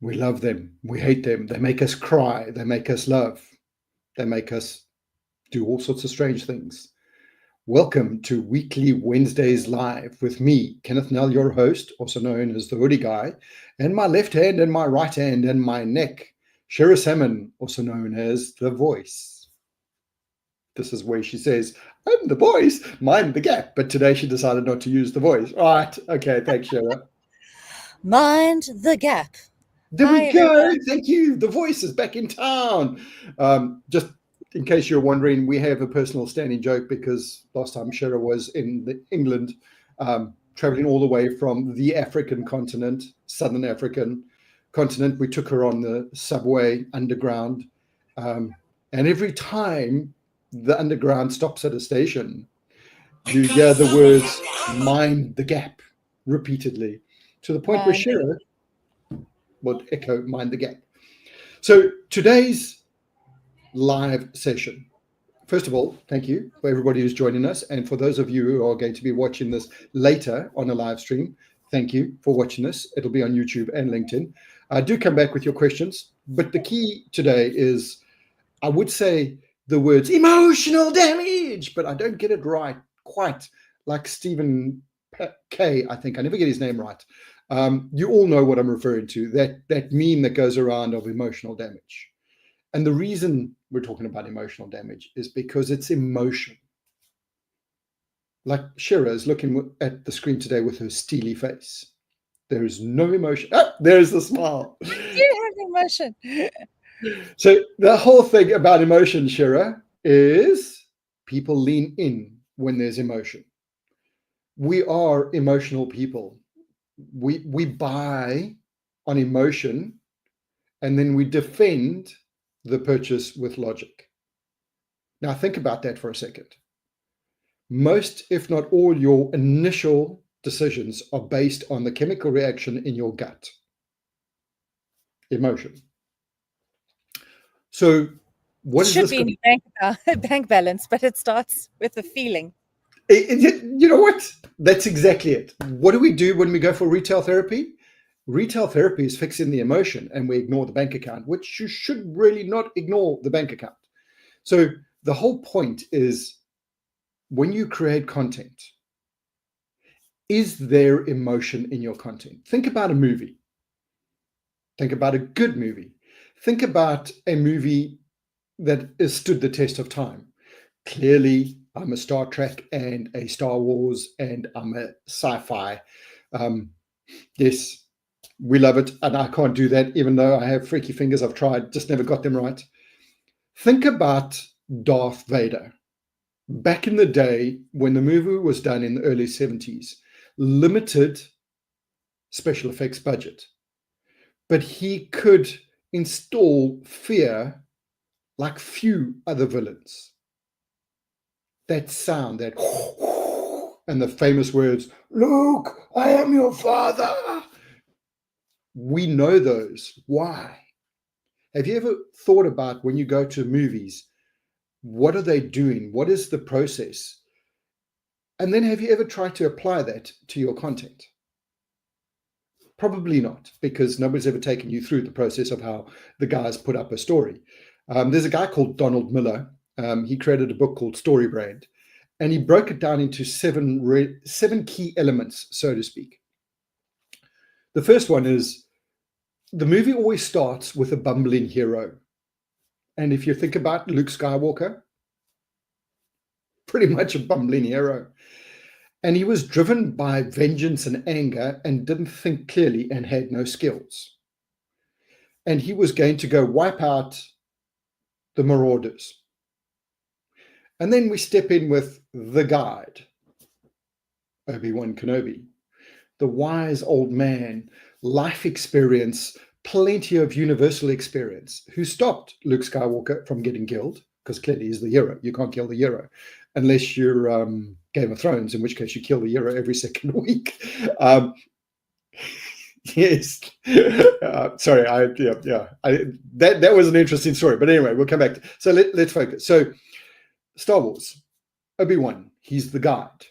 We love them. We hate them. They make us cry. They make us love. They make us do all sorts of strange things. Welcome to Weekly Wednesdays Live with me, Kenneth Nell, your host, also known as the Hoodie Guy, and my left hand and my right hand and my neck, Shira Salmon, also known as the Voice. This is where she says, I'm the voice, mind the gap. But today she decided not to use the voice. All right. Okay. Thanks, Shira. Mind the gap. There Hi, we go. everyone. Thank you. The Voice is back in town. Just in case you're wondering, we have a personal standing joke because last time Shira was in England, traveling all the way from the African continent, Southern African continent. We took her on the subway underground. And every time the underground stops at a station, you hear the words, mind the gap, repeatedly, to the point where Mind the Shira would echo mind the gap. So today's live session. First of all, thank you for everybody who's joining us. And for those of you who are going to be watching this later on a live stream, thank you for watching this. It'll be on YouTube and LinkedIn. Do come back with your questions. But the key today is, I would say the words emotional damage, but I don't get it right quite like Stephen K, I think. I never get his name right. You all know what I'm referring to, that meme that goes around of emotional damage. And the reason we're talking about emotional damage is because it's emotion. Like Shira is looking at the screen today with her steely face. There is no emotion. Ah, there's the smile. You have emotion. So the whole thing about emotion, Shira, is people lean in when there's emotion. We are emotional people. We buy on emotion, and then we defend the purchase with logic. Now think about that for a second. Most, if not all, your initial decisions are based on the chemical reaction in your gut. Emotion. So what is Should this? be in your bank balance, but it starts with a feeling. You know what? That's exactly it. What do we do when we go for retail therapy? Retail therapy is fixing the emotion and we ignore the bank account, which you should really not ignore the bank account. So the whole point is, when you create content, is there emotion in your content? Think about a movie. Think about a good movie. Think about a movie that has stood the test of time. Clearly, I'm a Star Trek and a Star Wars and I'm a sci-fi. Yes, we love it. And I can't do that, even though I have freaky fingers. I've tried, just never got them right. Think about Darth Vader. Back in the day, when the movie was done in the early 70s, limited special effects budget, but he could install fear like few other villains. That sound, that and the famous words, Luke, I am your father. We know those. Why? Have you ever thought about, when you go to movies, what are they doing? What is the process? And then have you ever tried to apply that to your content? Probably not, because nobody's ever taken you through the process of how the guys put up a story. There's a guy called Donald Miller. He created a book called Story Brand, and he broke it down into seven key elements, so to speak. The first one is, the movie always starts with a bumbling hero. And if you think about Luke Skywalker, pretty much a bumbling hero. And he was driven by vengeance and anger and didn't think clearly and had no skills. And he was going to go wipe out the Marauders. And then we step in with the guide, Obi-Wan Kenobi, the wise old man, life experience, plenty of universal experience, who stopped Luke Skywalker from getting killed, because clearly he's the hero. You can't kill the hero unless you're Game of Thrones, in which case you kill the hero every second week. Yes. Sorry. That was an interesting story. But anyway, we'll come back to. So let's focus. So Star Wars, Obi-Wan, he's the guide.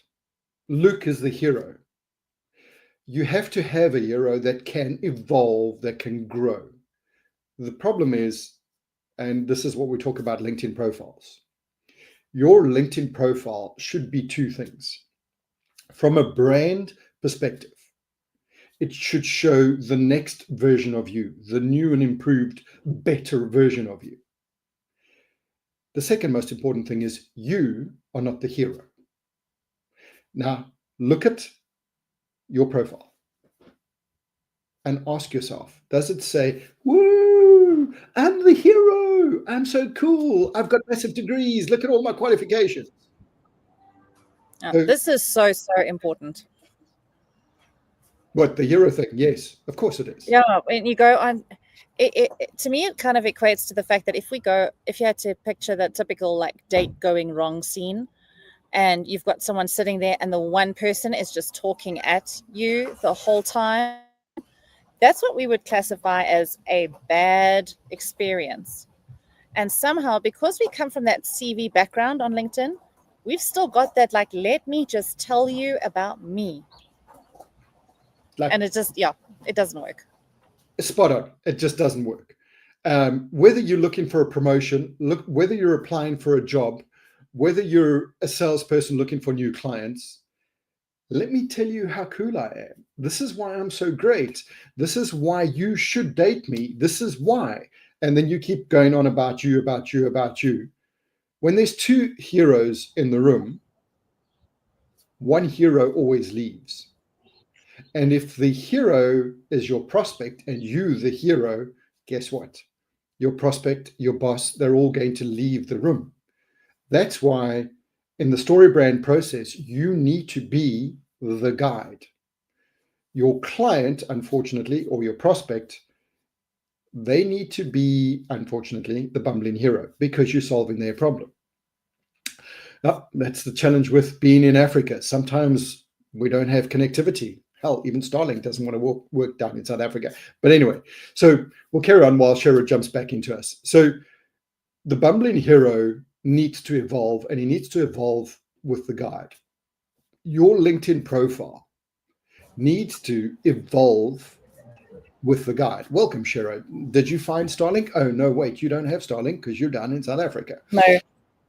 Luke is the hero. you have to have a hero that can evolve, that can grow. The problem is, and this is what we talk about LinkedIn profiles. Your LinkedIn profile should be two things. From a brand perspective, it should show the next version of you, the new and improved, better version of you. The second most important thing is you are not the hero. Now, look at your profile and ask yourself, does it say, woo, I'm the hero, I'm so cool, I've got massive degrees, look at all my qualifications? This is so important. What, the hero thing? Yes, of course it is. Yeah, when you go on, to me, it kind of equates to the fact that if you had to picture that typical like date going wrong scene, and you've got someone sitting there and the one person is just talking at you the whole time, that's what we would classify as a bad experience. And somehow, because we come from that CV background on LinkedIn, we've still got that, like, let me just tell you about me. And it just, it doesn't work. Spot on. It just doesn't work. Whether you're looking for a promotion, whether you're applying for a job, whether you're a salesperson looking for new clients, let me tell you how cool I am. This is why I'm so great. This is why you should date me. This is why. And then you keep going on about you, about you, about you. When there's two heroes in the room, one hero always leaves. And if the hero is your prospect and you, the hero, guess what? Your prospect, your boss, they're all going to leave the room. That's why in the StoryBrand process, you need to be the guide. Your client, unfortunately, or your prospect, they need to be, unfortunately, the bumbling hero because you're solving their problem. Now, that's the challenge with being in Africa. Sometimes we don't have connectivity. Hell, even Starlink doesn't want to work down in South Africa. But anyway, so we'll carry on while Shara jumps back into us. So the bumbling hero needs to evolve, and he needs to evolve with the guide. Your LinkedIn profile needs to evolve with the guide. Welcome, Shara. Did you find Starlink? Oh, no, wait, you don't have Starlink because you're down in South Africa.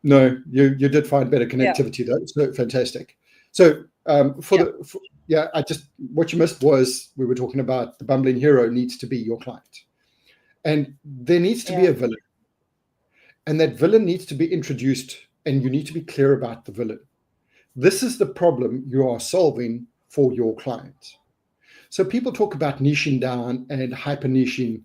No, you did find better connectivity, though. So fantastic. So what you missed was we were talking about the bumbling hero needs to be your client. And there needs to be a villain. And that villain needs to be introduced, and you need to be clear about the villain. This is the problem you are solving for your client. So people talk about niching down and hyper niching.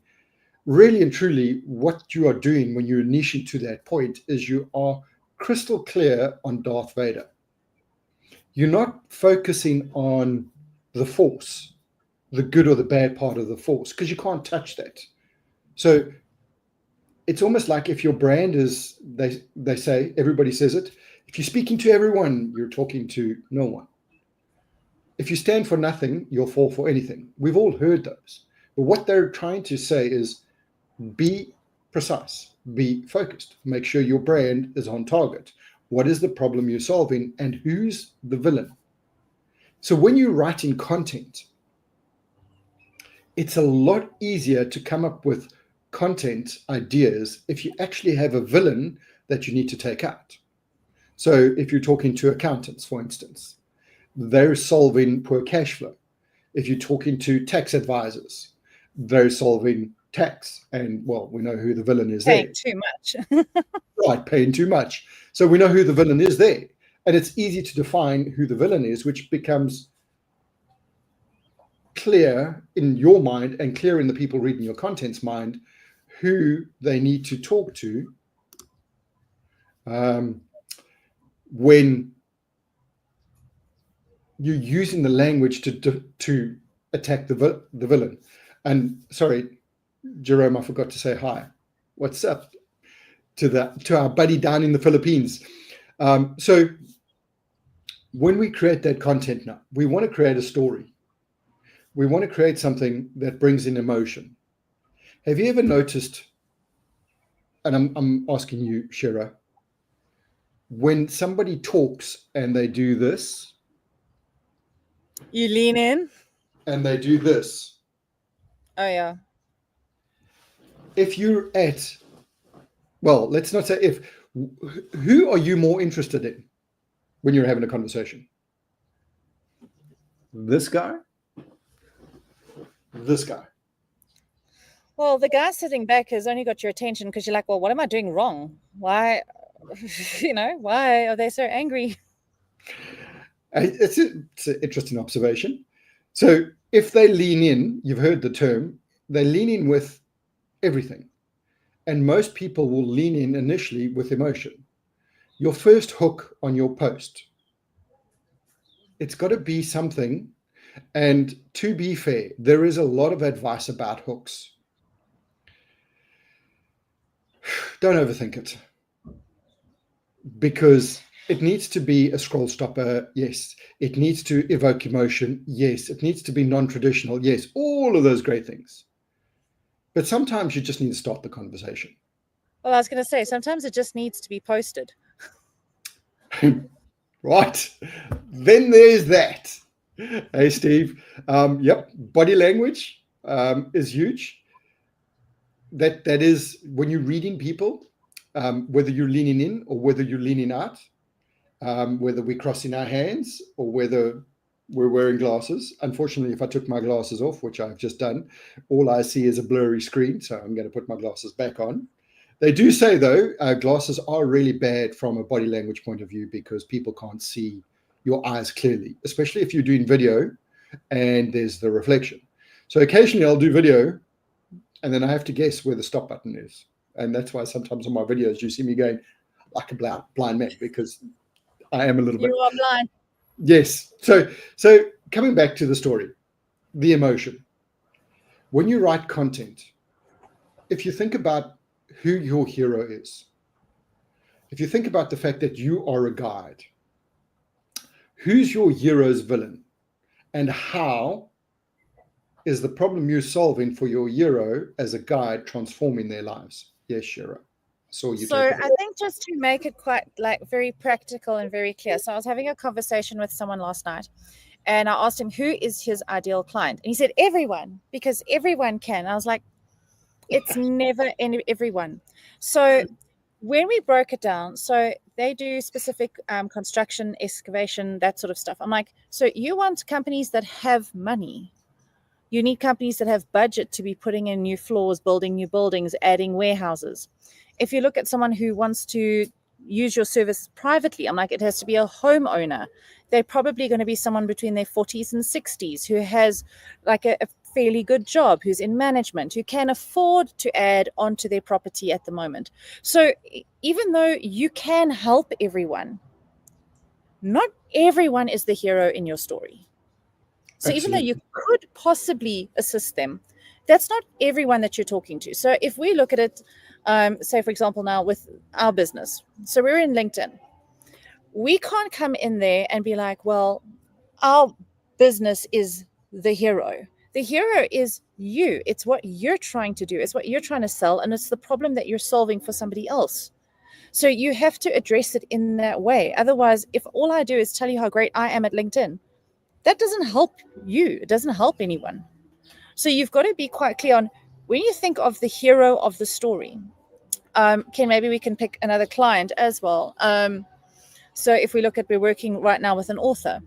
Really and truly, what you are doing when you're niching to that point is you are crystal clear on Darth Vader. You're not focusing on the force, the good or the bad part of the force, because you can't touch that. So it's almost like if your brand is, they say, everybody says it, if you're speaking to everyone, you're talking to no one. If you stand for nothing, you'll fall for anything. We've all heard those. But what they're trying to say is be precise, be focused, make sure your brand is on target. What is the problem you're solving, and who's the villain? So when you're writing content, it's a lot easier to come up with content ideas if you actually have a villain that you need to take out. So if you're talking to accountants, for instance, they're solving poor cash flow. If you're talking to tax advisors, they're solving tax. And, well, we know who the villain is there. Paying too much. Right, paying too much. So we know who the villain is there. And it's easy to define who the villain is, which becomes clear in your mind and clear in the people reading your content's mind who they need to talk to when you're using the language to attack the villain. And sorry, Jerome, I forgot to say hi. What's up to our buddy down in the Philippines? So when we create that content now, we want to create a story. We want to create something that brings in emotion. Have you ever noticed, and I'm asking you, Shara, when somebody talks and they do this? You lean in? and they do this. Oh yeah. If you're at, well, let's not say if, who are you more interested in when you're having a conversation? This guy? This guy? Well, the guy sitting back has only got your attention because you're like, well, what am I doing wrong? Why, why are they so angry? It's an interesting observation. So if they lean in, you've heard the term, they lean in with everything. And most people will lean in initially with emotion. Your first hook on your post, it's got to be something. And to be fair, there is a lot of advice about hooks. Don't overthink it, because it needs to be a scroll stopper. Yes. It needs to evoke emotion. Yes. It needs to be non-traditional. Yes. All of those great things. But sometimes you just need to start the conversation. Well, I was going to say, sometimes it just needs to be posted. Right. Then there's that. Hey, Steve. Yep. Body language is huge. That is when you're reading people, whether you're leaning in or whether you're leaning out, whether we're crossing our hands or whether we're wearing glasses. Unfortunately, if I took my glasses off, which I've just done, all I see is a blurry screen. So I'm going to put my glasses back on. They do say, though, glasses are really bad from a body language point of view because people can't see your eyes clearly, especially if you're doing video and there's the reflection. So occasionally I'll do video and then I have to guess where the stop button is. And that's why sometimes on my videos, you see me going like a blind man, because I am a little bit. You are blind. Yes. So coming back to the story, the emotion. When you write content, if you think about who your hero is, if you think about the fact that you are a guide, who's your hero's villain, and how is the problem you're solving for your hero as a guide transforming their lives? Yes, Shira. So I think just to make it quite like very practical and very clear. So I was having a conversation with someone last night and I asked him, who is his ideal client? And he said, everyone, because everyone can. I was like, it's never everyone. So when we broke it down, so they do specific construction, excavation, that sort of stuff. I'm like, so you want companies that have money. You need companies that have budget to be putting in new floors, building new buildings, adding warehouses. If you look at someone who wants to use your service privately, I'm like, it has to be a homeowner. They're probably going to be someone between their 40s and 60s who has like a fairly good job, who's in management, who can afford to add onto their property at the moment. So even though you can help everyone, not everyone is the hero in your story. So Absolutely. even though you could possibly assist them, that's not everyone that you're talking to. So if we look at it, say, for example, now with our business, so we're in LinkedIn. We can't come in there and be like, well, our business is the hero. The hero is you. It's what you're trying to do. It's what you're trying to sell. And it's the problem that you're solving for somebody else. So you have to address it in that way. Otherwise, if all I do is tell you how great I am at LinkedIn, that doesn't help you. It doesn't help anyone. So you've got to be quite clear on when you think of the hero of the story. Ken, maybe we can pick another client as well. So if we look at, we're working right now with an author.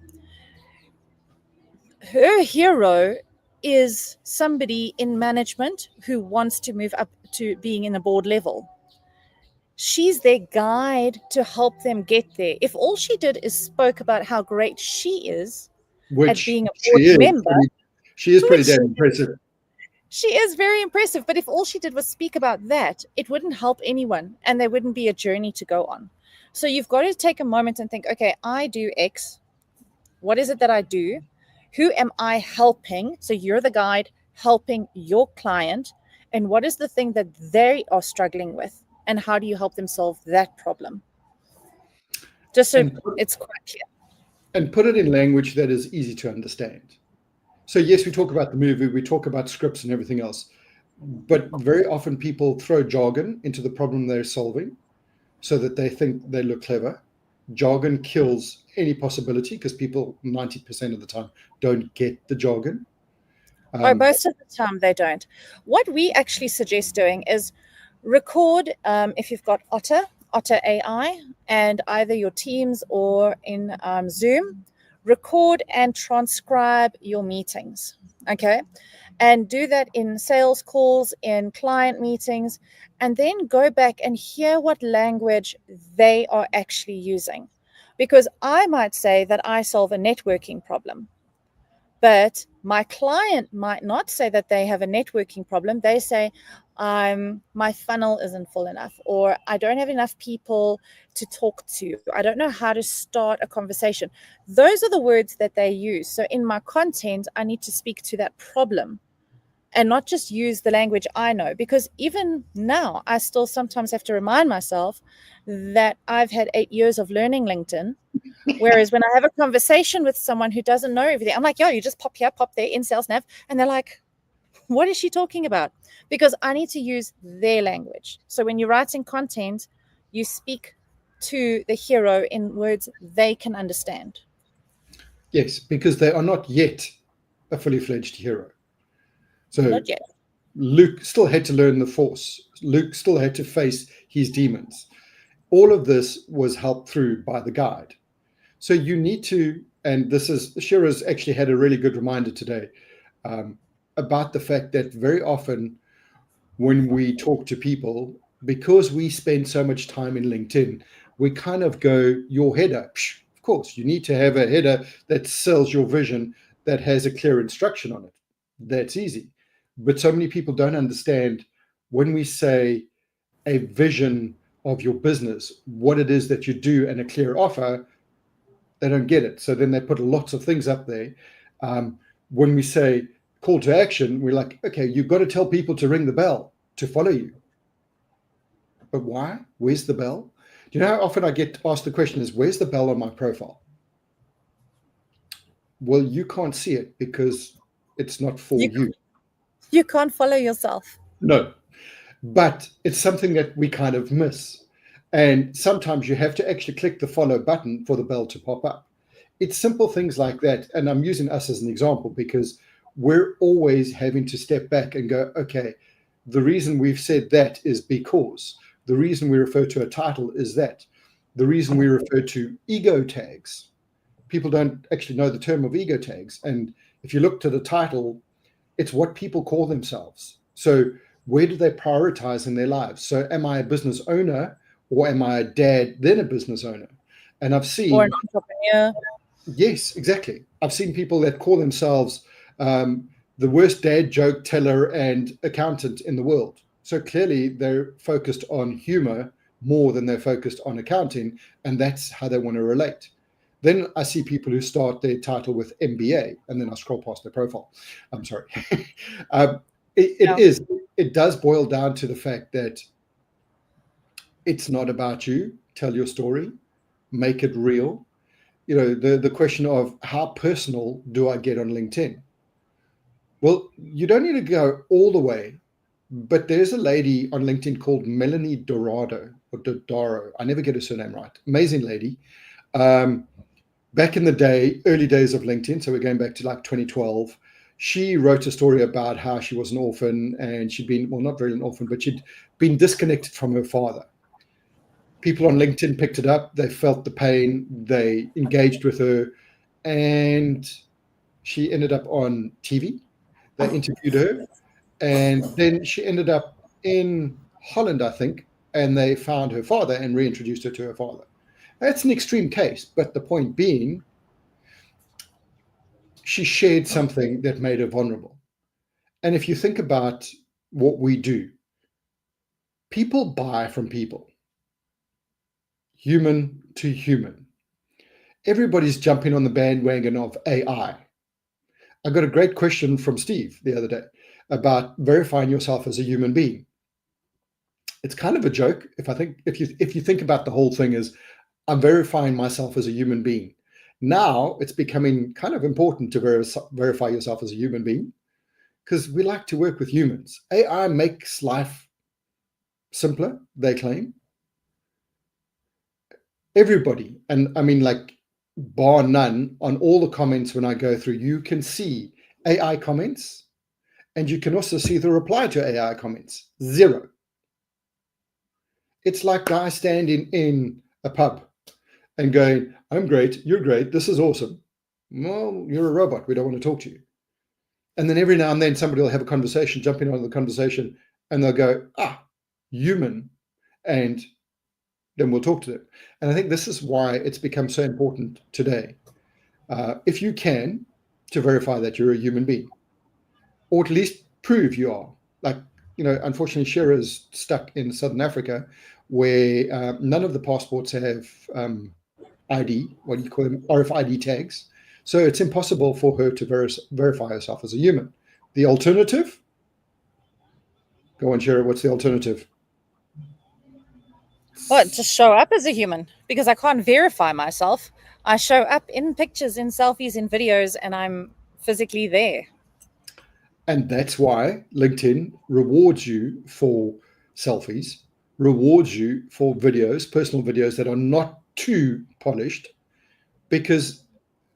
Her hero is somebody in management who wants to move up to being in a board level. She's their guide to help them get there. If all she did is spoke about how great she is at being a board member, she is pretty damn impressive. She is very impressive, but if all she did was speak about that, it wouldn't help anyone and there wouldn't be a journey to go on. So you've got to take a moment and think, okay, I do X. What is it that I do? Who am I helping? So you're the guide helping your client. And what is the thing that they are struggling with? And how do you help them solve that problem? Just so it's quite clear. And put it in language that is easy to understand. So yes, we talk about the movie, we talk about scripts and everything else, but very often people throw jargon into the problem they're solving so that they think they look clever. Jargon kills any possibility because people 90% of the time don't get the jargon. Or most of the time they don't. What we actually suggest doing is record, if you've got Otter AI, and either your Teams or in Zoom, record and transcribe your meetings. Okay. And do that in sales calls, in client meetings, and then go back and hear what language they are actually using. Because I might say that I solve a networking problem, but my client might not say that they have a networking problem. They say, my funnel isn't full enough, or I don't have enough people to talk to. I don't know how to start a conversation. Those are the words that they use. So in my content, I need to speak to that problem and not just use the language I know, because even now I still sometimes have to remind myself that I've had 8 years of learning LinkedIn. Whereas when I have a conversation with someone who doesn't know everything, I'm like, yo, you just pop here, pop there in Sales Nav. And they're like, what is she talking about? Because I need to use their language. So when you're writing content, you speak to the hero in words they can understand. Yes, because they are not yet a fully fledged hero. So Not yet. Luke still had to learn the Force. Luke still had to face his demons. All of this was helped through by the guide. So you need to, and this is, Shira's actually had a really good reminder today about the fact that very often when we talk to people, because we spend so much time in LinkedIn, we kind of go, your header. Psh, of course, you need to have a header that sells your vision, that has a clear instruction on it. That's easy. But so many people don't understand when we say a vision of your business, what it is that you do, and a clear offer, they don't get it. So then they put lots of things up there. When we say call to action, we're like, okay, you've got to tell people to ring the bell to follow you. But why? Where's the bell? Do you know how often I get asked the question is, where's the bell on my profile? Well, you can't see it because it's not for you. You can't follow yourself. No, but it's something that we kind of miss. And sometimes you have to actually click the follow button for the bell to pop up. It's simple things like that. And I'm using us as an example because we're always having to step back and go, okay, the reason we've said that is because. The reason we refer to a title is that. The reason we refer to ego tags. People don't actually know the term of ego tags. And if you look to the title, it's what people call themselves. So where do they prioritize in their lives? So am I a business owner, or am I a dad, then a business owner? And I've seen... Or an entrepreneur. Yes, exactly. I've seen people that call themselves the worst dad joke teller and accountant in the world. So clearly they're focused on humor more than they're focused on accounting, and that's how they want to relate. Then I see people who start their title with MBA, and then I scroll past their profile. I'm sorry. It does boil down to the fact that it's not about you. Tell your story, make it real. You know, the question of how personal do I get on LinkedIn? Well, you don't need to go all the way, but there's a lady on LinkedIn called Melanie Dorado, or Dodaro. I never get her surname right. Amazing lady. Back in the day, early days of LinkedIn, so we're going back to like 2012, she wrote a story about how she was an orphan, and she'd been, well, not really an orphan, but she'd been disconnected from her father. People on LinkedIn picked it up. They felt the pain. They engaged with her, and she ended up on TV. They interviewed her, and then she ended up in Holland, I think, and they found her father and reintroduced her to her father. That's an extreme case, but the point being, she shared something that made her vulnerable. And if you think about what we do, people buy from people, human to human. Everybody's jumping on the bandwagon of AI. I got a great question from Steve the other day about verifying yourself as a human being. It's kind of a joke if you think about the whole thing as I'm verifying myself as a human being. Now it's becoming kind of important to verify yourself as a human being because we like to work with humans. AI makes life simpler, they claim. Everybody, and I mean like bar none, on all the comments when I go through, you can see AI comments And you can also see the reply to AI comments, 0. It's like guys standing in a pub and going, I'm great, you're great, this is awesome. Well, you're a robot, we don't want to talk to you. And then every now and then somebody will have a conversation, jump in on the conversation, and they'll go, human, and then we'll talk to them. And I think this is why it's become so important today. If you can, to verify that you're a human being, or at least prove you are. Like, unfortunately, Shira is stuck in Southern Africa, where none of the passports have ID, what do you call them, RFID tags. So it's impossible for her to verify herself as a human. The alternative? Go on, Shira, what's the alternative? Well, just show up as a human, because I can't verify myself. I show up in pictures, in selfies, in videos, and I'm physically there. And that's why LinkedIn rewards you for selfies, rewards you for videos, personal videos that are not too polished, because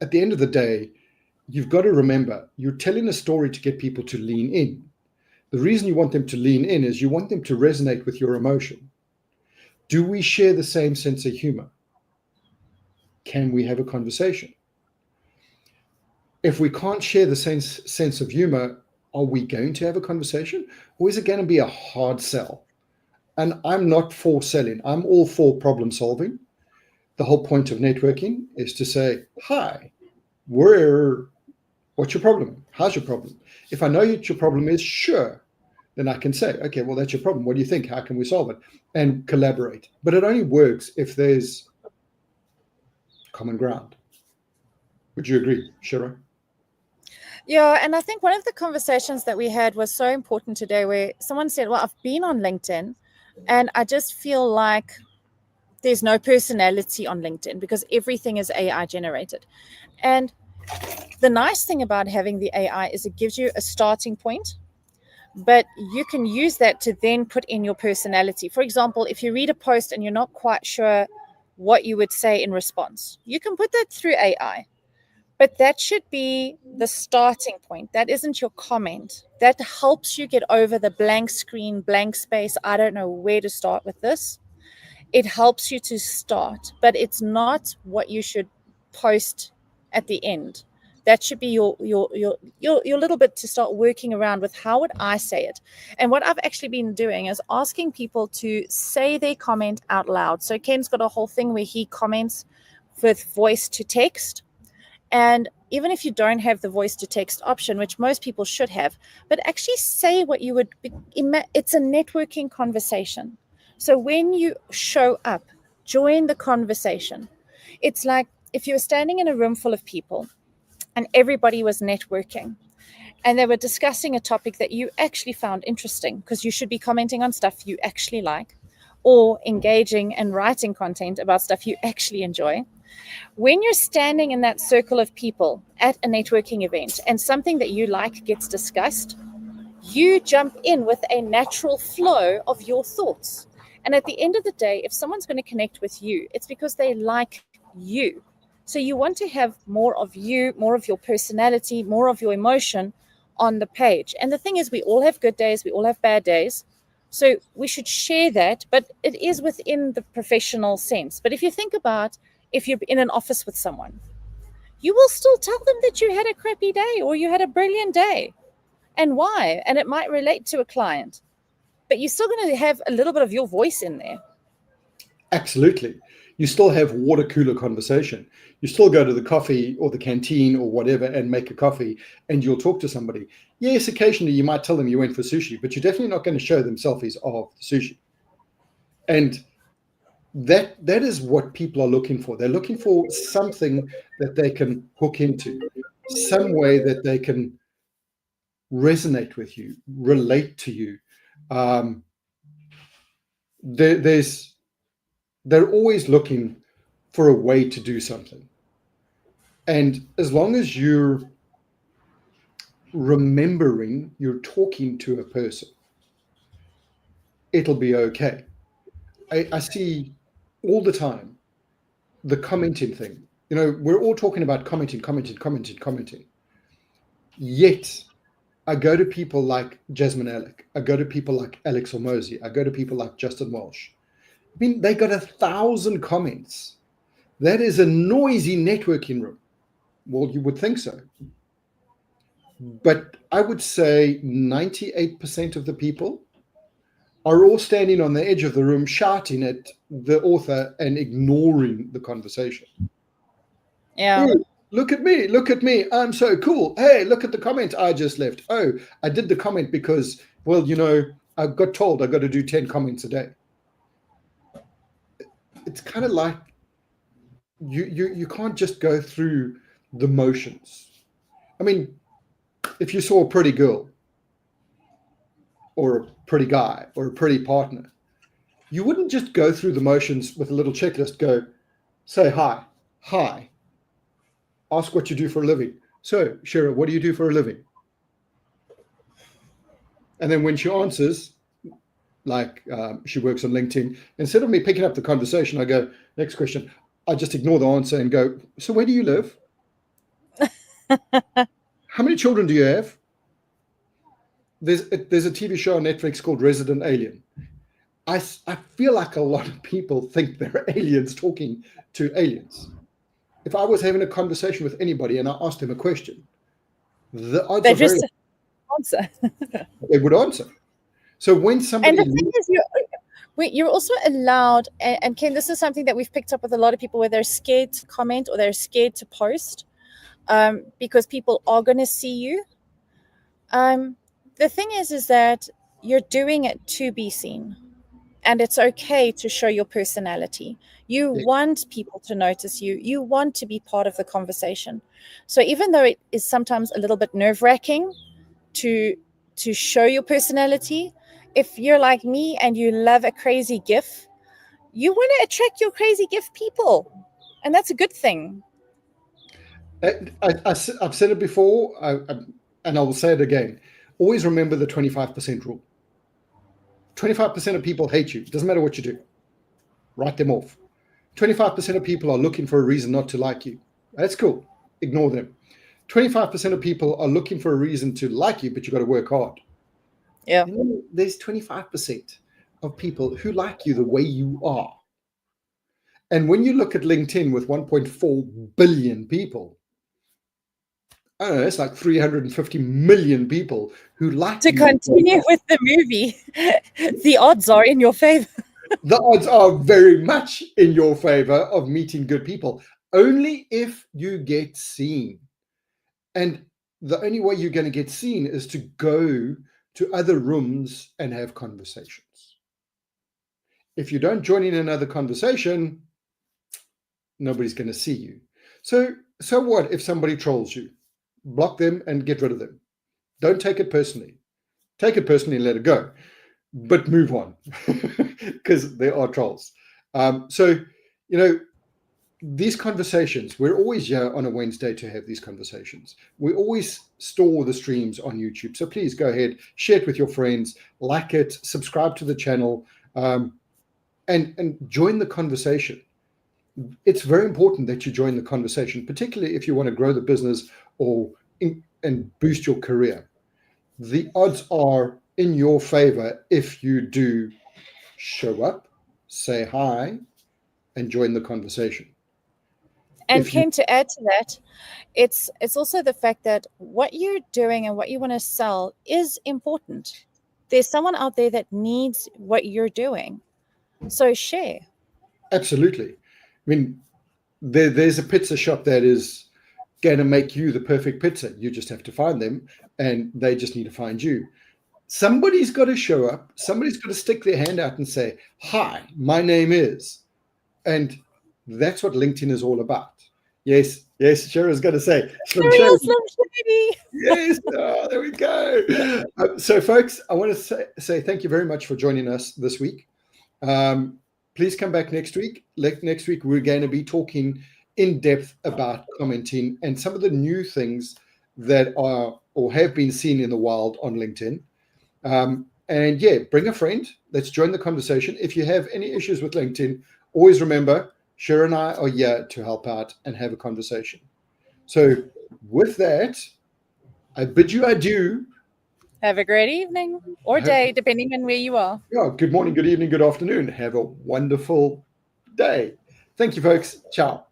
at the end of the day, you've got to remember, you're telling a story to get people to lean in. The reason you want them to lean in is you want them to resonate with your emotion. Do we share the same sense of humor? Can we have a conversation? If we can't share the same sense of humor, are we going to have a conversation? Or is it going to be a hard sell? And I'm not for selling. I'm all for problem solving. The whole point of networking is to say, hi, what's your problem? How's your problem? If I know what your problem is, sure, then I can say, okay, well, that's your problem. What do you think? How can we solve it? And collaborate. But it only works if there's common ground. Would you agree, Shira? Yeah, and I think one of the conversations that we had was so important today, where someone said, well, I've been on LinkedIn and I just feel like there's no personality on LinkedIn because everything is AI generated. And the nice thing about having the AI is it gives you a starting point, but you can use that to then put in your personality. For example, if you read a post and you're not quite sure what you would say in response, you can put that through AI. But that should be the starting point. That isn't your comment. That helps you get over the blank screen, blank space. I don't know where to start with this. It helps you to start, but it's not what you should post at the end. That should be your little bit to start working around with. How would I say it? And what I've actually been doing is asking people to say their comment out loud. So Ken's got a whole thing where he comments with voice to text. And even if you don't have the voice to text option, which most people should have, but actually say what you would, it's a networking conversation. So when you show up, join the conversation. It's like if you were standing in a room full of people and everybody was networking and they were discussing a topic that you actually found interesting, because you should be commenting on stuff you actually like, or engaging and writing content about stuff you actually enjoy. When you're standing in that circle of people at a networking event and something that you like gets discussed, you jump in with a natural flow of your thoughts. And at the end of the day, if someone's going to connect with you, it's because they like you. So you want to have more of you, more of your personality, more of your emotion on the page. And the thing is, we all have good days, we all have bad days. So we should share that, but it is within the professional sense. But if you think about, if you're in an office with someone, you will still tell them that you had a crappy day or you had a brilliant day and why. And it might relate to a client, but you're still going to have a little bit of your voice in there. Absolutely. You still have water cooler conversation. You still go to the coffee or the canteen or whatever and make a coffee and you'll talk to somebody. Yes, occasionally you might tell them you went for sushi, but you're definitely not going to show them selfies of the sushi. And that is what people are looking for. They're looking for something that they can hook into, some way that they can resonate with you, relate to you. They're always looking for a way to do something. And as long as you're remembering you're talking to a person, it'll be okay. I see all the time the commenting thing. We're all talking about commenting. Yet I go to people like Jasmine Alec. I go to people like Alex Hormozy. I go to people like Justin Walsh. I mean, they got 1,000 comments. That is a noisy networking room. Well, you would think so. But I would say 98% of the people are all standing on the edge of the room shouting at the author and ignoring the conversation. Yeah. Ooh, look at me, I'm so cool. Hey, look at the comment I just left. Oh, I did the comment because, well, I got told I got to do 10 comments a day. It's kind of like you can't just go through the motions. I mean, if you saw a pretty girl or a pretty guy or a pretty partner, you wouldn't just go through the motions with a little checklist, go, say hi, ask what you do for a living. So, Shira, what do you do for a living? And then when she answers, like she works on LinkedIn, instead of me picking up the conversation, I go, next question. I just ignore the answer and go, so where do you live? How many children do you have? There's a TV show on Netflix called Resident Alien. I feel like a lot of people think they're aliens talking to aliens. If I was having a conversation with anybody and I asked them a question, the odds are very answer. They would answer. So when somebody... And the thing is, you're also allowed, and Ken, this is something that we've picked up with a lot of people where they're scared to comment or they're scared to post because people are going to see you. The thing is that you're doing it to be seen. And it's okay to show your personality. You want people to notice you. You want to be part of the conversation. So even though it is sometimes a little bit nerve-wracking to show your personality, if you're like me and you love a crazy GIF, you want to attract your crazy GIF people. And that's a good thing. I've said it before, and I will say it again. Always remember the 25% rule. 25% of people hate you. It doesn't matter what you do. Write them off. 25% of people are looking for a reason not to like you. That's cool. Ignore them. 25% of people are looking for a reason to like you, but you've got to work hard. Yeah. And then there's 25% of people who like you the way you are. And when you look at LinkedIn with 1.4 billion people, I don't know, it's like 350 million people who like to continue with the movie. The odds are in your favor. The odds are very much in your favor of meeting good people, only if you get seen. And the only way you're going to get seen is to go to other rooms and have conversations. If you don't join in another conversation, nobody's going to see you. So what if somebody trolls you? Block them and get rid of them. Don't take it personally. Take it personally and let it go. But move on, because there are trolls. So, these conversations, we're always here on a Wednesday to have these conversations. We always store the streams on YouTube. So please go ahead, share it with your friends, like it, subscribe to the channel, and join the conversation. It's very important that you join the conversation, particularly if you want to grow the business and boost your career. The odds are in your favor if you do show up, say hi, and join the conversation. And Ken, to add to that, it's also the fact that what you're doing and what you want to sell is important. There's someone out there that needs what you're doing. So share. Absolutely. I mean, there's a pizza shop that is going to make you the perfect pizza. You just have to find them, and they just need to find you. Somebody's got to show up. Somebody's got to stick their hand out and say, hi, my name is. And that's what LinkedIn is all about. Yes, Shira's going to say. Slim Shady. Yes, there we go. So, folks, I want to say thank you very much for joining us this week. Please come back next week. Next week, we're going to be talking in depth about commenting and some of the new things that are or have been seen in the wild on LinkedIn. And yeah, bring a friend. Let's join the conversation. If you have any issues with LinkedIn, always remember, Shira and I are here to help out and have a conversation. So with that, I bid you adieu Have a great evening or day, depending on where you are. Yeah, good morning, good evening, good afternoon. Have a wonderful day. Thank you, folks. Ciao.